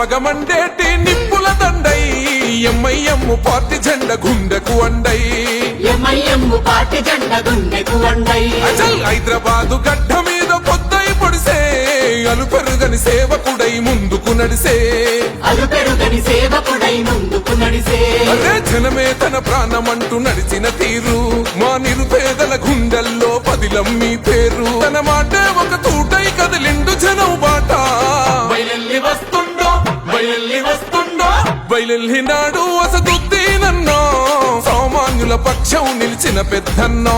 భగభగమండేటి నిప్పుల దండై MIM party జెండ గుండెకు అండై ఎంఐఎం పార్టీ జెండ గుండెకు అండై అచల్ హైదరాబాదు గడ్డ మీద పొద్దై పొడిసే అలుపెరుగని సేవకుడై ముందుకు నడిసే అలుపెరుగని సేవకుడై ముందుకు నడిసే అదే జనమే తన ప్రాణమంటూ నడిచిన తీరు మా నిరుపేదల గుండెల్లో పదిలం మీ పేరు తన మాటే ఒక తూటై కదిలిండు జనం బాట బయలెల్లి వస్తుండో బయలెల్లి వస్తుండో బయలెల్లినాడు అసదుద్దీనన్నో సామాన్యుల పక్షం నిలిచిన పెద్దన్నో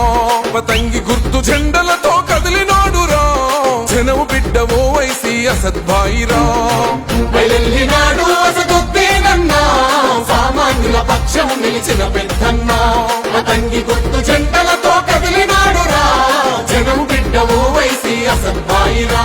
పతంగి గుర్తు జెండలతో కదిలినాడురా జనం బిడ్డవో వైసి అసద్భాయిరా బయలెల్లినాడు అసదుద్దీనన్నా సామాన్యుల పక్షం నిలిచిన పెద్దన్నా పతంగి గుర్తు జెండలతో కదిలినాడురా జనం బిడ్డవో వైసి అసద్భాయిరా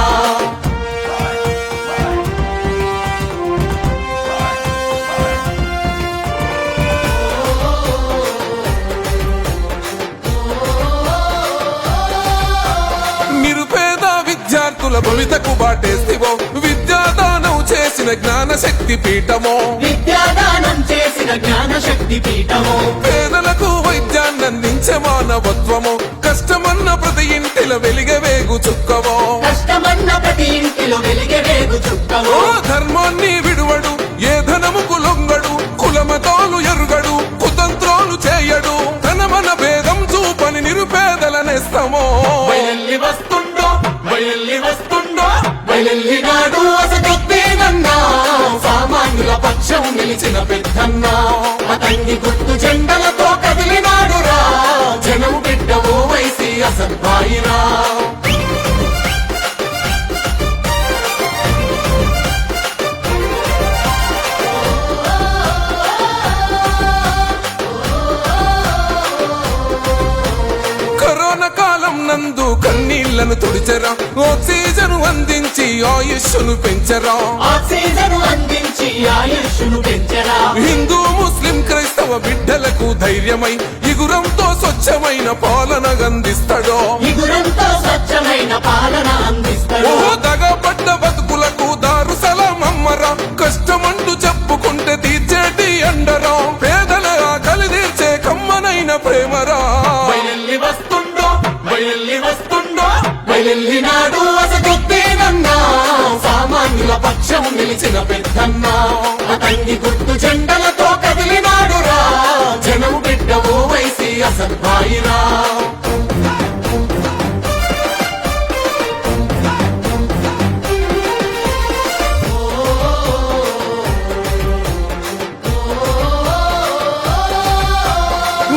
నిరుపేద విద్యార్థుల భవితకు బాటేస్తివో విద్యాదానం చేసిన జ్ఞాన శక్తి పీఠమో విద్యాదానం చేసిన జ్ఞాన శక్తి పీఠమో పేదలకు వైద్యాన్ని అందించే మానవత్వమో కష్టమన్న ప్రతి ఇంటిలో వెలిగే వేగు చుక్కవో కష్టమన్న ప్రతి ఇంటిలో వెలిగే వేగు చుక్కవో ఓ ధర్మాన్ని విడువడు ఏ ధనముకు లొంగడు కులమతాలు ఎరుగడు కుతంత్రాలు చేయడు తన మన భేదం చూపని నిరుపేదల నేస్తమో బయలెల్లి వస్తుండో బయలెల్లి వస్తుండో బయలెల్లినాడు అసదుద్దీనన్నా సామాన్యుల పక్షం నిలిచిన పెద్దన్నా పతంగి గుర్తు జెండలతో కదిలినాడురా జనం బిడ్డవో వైసి అసద్భాయిరా కరోనా కాలం నందు కన్నీళ్లను తుడిచెరా ఆక్సిజన్ అందించి ఆయుష్ను పెంచరా ఆక్సిజన్ అందించి ఆయుష్ను పెంచరా హిందూ ముస్లిం క్రైస్తవ బిడ్డలకు ధైర్యమై ఇగురంతో స్వచ్ఛమైన పాలన అందిస్తాడో ఇగురంతో స్వచ్ఛమైన పాలన అందిస్తాడు ఓ దగబడ్డ బతుకులకు దారు సలామమ్మరా కష్టమంటూ చెప్పుకుంటే తీర్చేటి అండరా పేదల ఆకలి తీర్చే కమ్మనైన ప్రేమరా బయలెల్లి వస్తుండో బయలెల్లి వస్తుండో బయలెల్లినాడు అసదుద్దీనన్నా సామాన్యుల పక్షం నిలిచిన పెద్దన్నా పతంగి గుర్తు జెండలతో కదిలినాడురా జనం బిడ్డవో వైసి అసద్భాయిరా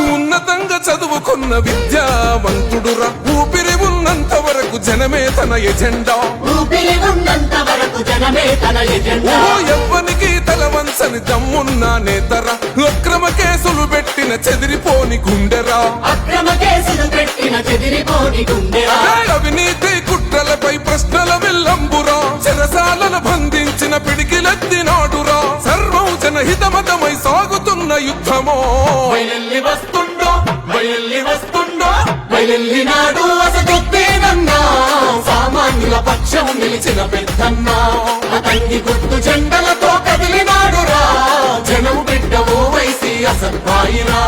ఉన్నతంగా చదువుకున్న విద్యావంతుడురా ఊపిరి ఉన్నంత వరకు జనమే తన ఎజెండా ఊపిరి ఉన్నంత వరకు జనమే తన ఎజెండా ఓ ఎవ్వనికి తల వంచని దమ్మున్న నేతరా అక్రమ కేసులు పెట్టిన చెదిరిపోని గుండెరా అక్రమ కేసులు పెట్టిన చెదిరిపోని గుండెరా అవినీతి కుట్రలపై ప్రశ్నల విల్లంబురా చెరసాలను బంధించిన పిడికిలెత్తినాడురా సర్వం జనహితమతమై సాగుతున్న యుద్ధమో బయలెల్లి వస్తుండో బయలెల్లి వస్తుండో బయలెల్లినాడు అసదుద్దీనన్నా సామాన్యుల పక్షం నిలిచిన పెద్దన్నా పతంగి గుర్తు జెండలతో కదిలినాడురా జనం బిడ్డవో వైసి అసద్భాయిరా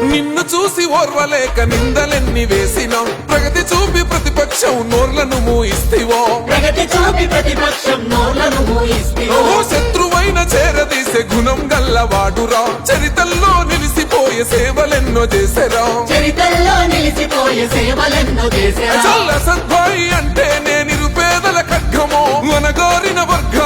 నిన్ను చూసి ఓర్వలేక నిందలెన్ని వేసినా ప్రగతి చూపి ప్రతిపక్షం నోర్లను మూయిస్తివో ప్రగతి చూపి ప్రతిపక్షం నోళ్లను మూయిస్తివో ఓ శత్రువైన చేరదీసే గుణం గల్లవాడురా చరితల్లో నిలిసిపోయే సేవలెన్నో చేసెరా చరితల్లో నిలిచిపోయే సేవలెన్నో చేశారా చల్ల సద్భాయి అంటే నే నిరుపేదల ఖడ్గమో అనగారిన వర్గ